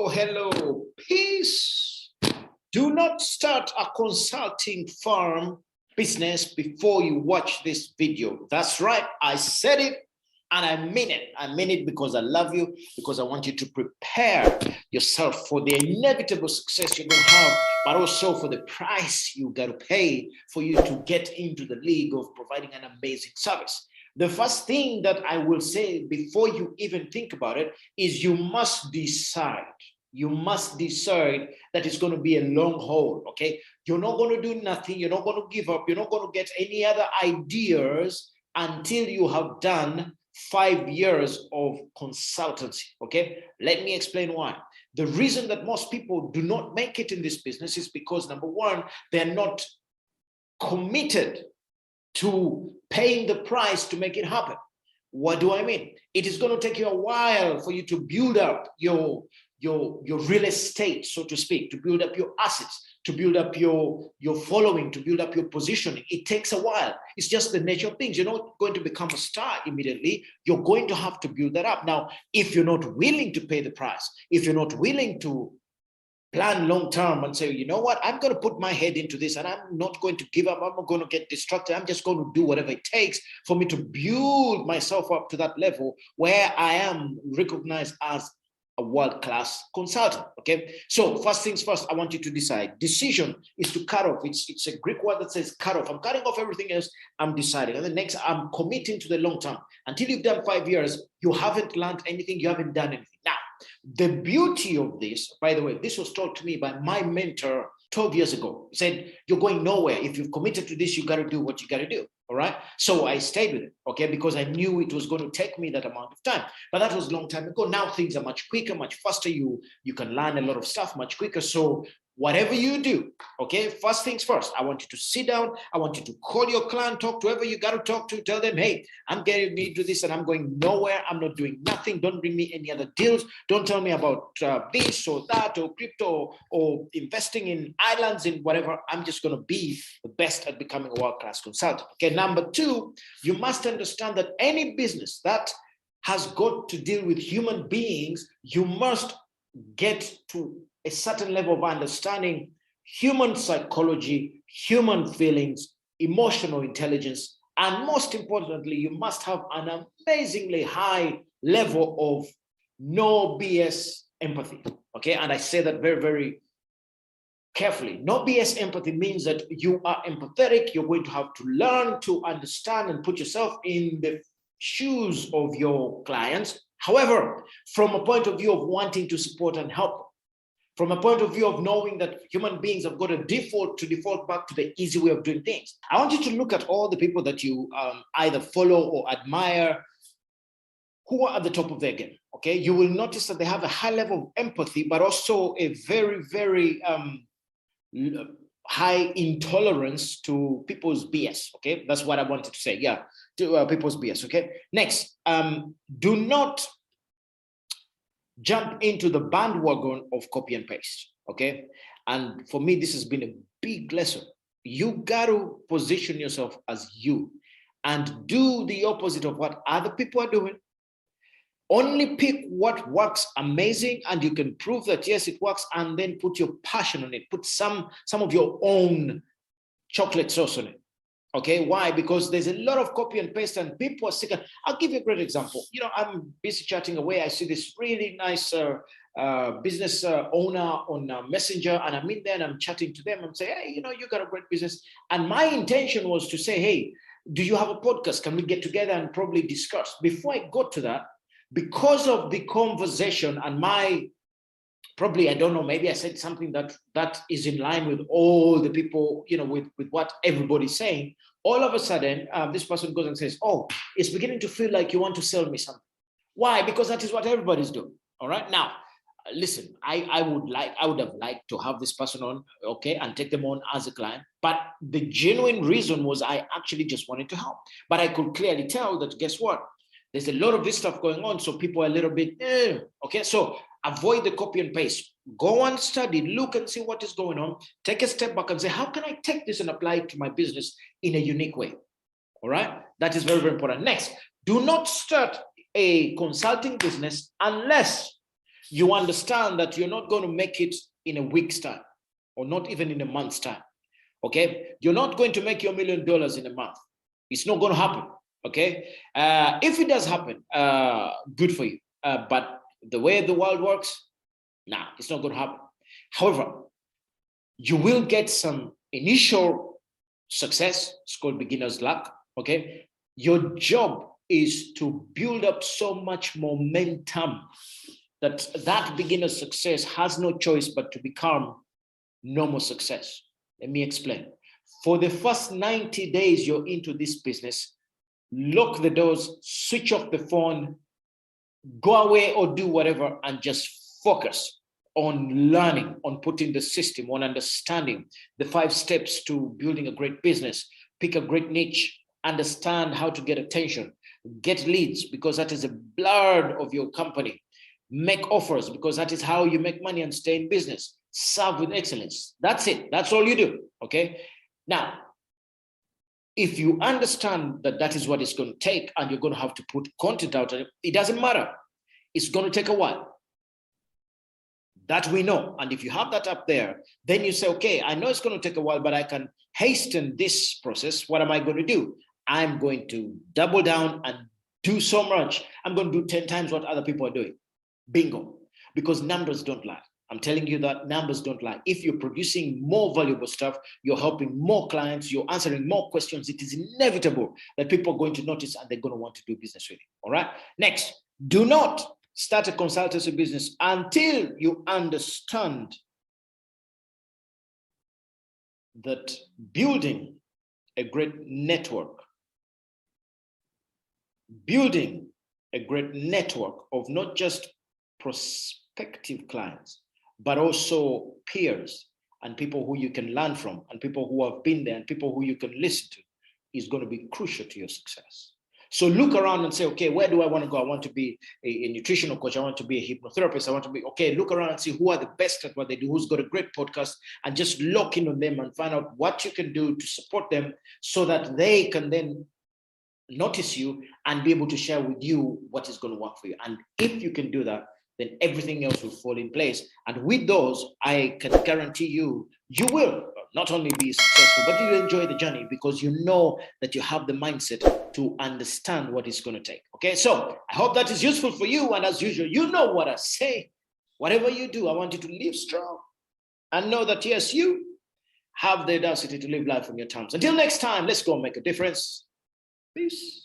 Hello, peace. Do not start a consulting firm business before you watch this video. That's right, I said it and I mean it. I mean it because I love you, because I want you to prepare yourself for the inevitable success you're going to have, but also for the price you got to pay for you to get into the league of providing an amazing service. The first thing that I will say before you even think about it is you must decide. You must decide that it's going to be a long haul, okay? You're not going to do nothing. You're not going to give up. You're not going to get any other ideas until you have done 5 years of consultancy, okay? Let me explain why. The reason that most people do not make it in this business is because, number one, they're not committed to paying the price to make it happen. What do I mean? It is going to take you a while for you to build up your real estate, so to speak, to build up your assets, to build up your following, to build up your positioning. It takes a while. It's just the nature of things. You're not going to become a star immediately. You're going to have to build that up. Now, if you're not willing to pay the price, if you're not willing to plan long term and say, you know what, I'm going to put my head into this and I'm not going to give up. I'm not going to get distracted. I'm just going to do whatever it takes for me to build myself up to that level where I am recognized as a world-class consultant, okay? So first things first, I want you to decide. Decision is to cut off. It's a Greek word that says cut off. I'm cutting off everything else. I'm deciding. And the next, I'm committing to the long term. Until you've done 5 years, you haven't learned anything. You haven't done anything. Now, the beauty of this, by the way, this was taught to me by my mentor 12 years ago. He said, you're going nowhere. If you've committed to this, you got to do what you got to do. All right. So I stayed with it, okay, because I knew it was going to take me that amount of time. But that was a long time ago. Now things are much quicker, much faster. You can learn a lot of stuff much quicker. So whatever you do, okay, first things first, I want you to sit down. I want you to call your client, talk to whoever you got to talk to, tell them, hey, I'm getting into this and I'm going nowhere. I'm not doing nothing. Don't bring me any other deals. Don't tell me about this or that or crypto or investing in islands and whatever. I'm just going to be the best at becoming a world-class consultant. Okay, number two, you must understand that any business that has got to deal with human beings, you must get to a certain level of understanding human psychology, human feelings, emotional intelligence, and most importantly, you must have an amazingly high level of no BS empathy, okay? And I say that very, very carefully. No BS empathy means that you are empathetic. You're going to have to learn to understand and put yourself in the shoes of your clients. However, from a point of view of wanting to support and help, from a point of view of knowing that human beings have got a default back to the easy way of doing things. I want you to look at all the people that you either follow or admire who are at the top of their game, okay? You will notice that they have a high level of empathy, but also a very, very high intolerance to people's BS, okay? That's what I wanted to say, yeah, to people's BS, okay? Next, do not jump into the bandwagon of copy and paste, okay? And for me, this has been a big lesson. You got to position yourself as you and do the opposite of what other people are doing. Only pick what works amazing and you can prove that, yes, it works, and then put your passion on it. Put some of your own chocolate sauce on it. Okay, why? Because there's a lot of copy and paste and people are sick. I'll give you a great example. You know, I'm busy chatting away. I see this really nice business owner on Messenger, and I'm in there and I'm chatting to them and say, hey, you know, you got a great business. And my intention was to say, hey, do you have a podcast? Can we get together and probably discuss? Before I got to that, because of the conversation and my, probably, I don't know, maybe I said something that is in line with all the people, you know, with what everybody's saying. All of a sudden, this person goes and says, oh, it's beginning to feel like you want to sell me something. Why? Because that is what everybody's doing. All right. Now, listen, I would have liked to have this person on, okay, and take them on as a client. But the genuine reason was I actually just wanted to help. But I could clearly tell that, guess what? There's a lot of this stuff going on. So people are a little bit, okay. So avoid the copy and paste. Go and study, look and see what is going on. Take a step back and say, how can I take this and apply it to my business in a unique way? All right. That is very, very important. Next, do not start a consulting business unless you understand that you're not going to make it in a week's time or not even in a month's time. Okay, you're not going to make your $1 million in a month. It's not going to happen. Okay, if it does happen, good for you. But the way the world works, nah, it's not going to happen. However, you will get some initial success. It's called beginner's luck. Okay, your job is to build up so much momentum that beginner's success has no choice but to become normal success. Let me explain. For the first 90 days you're into this business, lock the doors, switch off the phone, go away or do whatever, and just focus on learning, on putting the system, on understanding the 5 steps to building a great business. Pick a great niche, understand how to get attention, get leads, because that is a blood of your company. Make offers, because that is how you make money and stay in business. Serve with excellence. That's it. That's all you do. Okay. Now, if you understand that that is what it's going to take, and you're going to have to put content out, it doesn't matter. It's going to take a while. That we know. And if you have that up there, then you say, okay, I know it's going to take a while, but I can hasten this process. What am I going to do? I'm going to double down and do so much. I'm going to do 10 times what other people are doing. Bingo. Because numbers don't lie. I'm telling you that numbers don't lie. If you're producing more valuable stuff, you're helping more clients, you're answering more questions, it is inevitable that people are going to notice and they're going to want to do business with you. All right. Next, do not start a consultancy business until you understand that building a great network, of not just prospective clients, but also peers and people who you can learn from and people who have been there and people who you can listen to is going to be crucial to your success. So look around and say, okay, where do I want to go? I want to be a nutritional coach. I want to be a hypnotherapist. I want to be, okay, look around and see who are the best at what they do, who's got a great podcast, and just lock in on them and find out what you can do to support them so that they can then notice you and be able to share with you what is going to work for you. And if you can do that, then everything else will fall in place. And with those, I can guarantee you, you will not only be successful, but you will enjoy the journey because you know that you have the mindset to understand what it's going to take. Okay, so I hope that is useful for you. And as usual, you know what I say. Whatever you do, I want you to live strong and know that, yes, you have the audacity to live life on your terms. Until next time, let's go make a difference. Peace.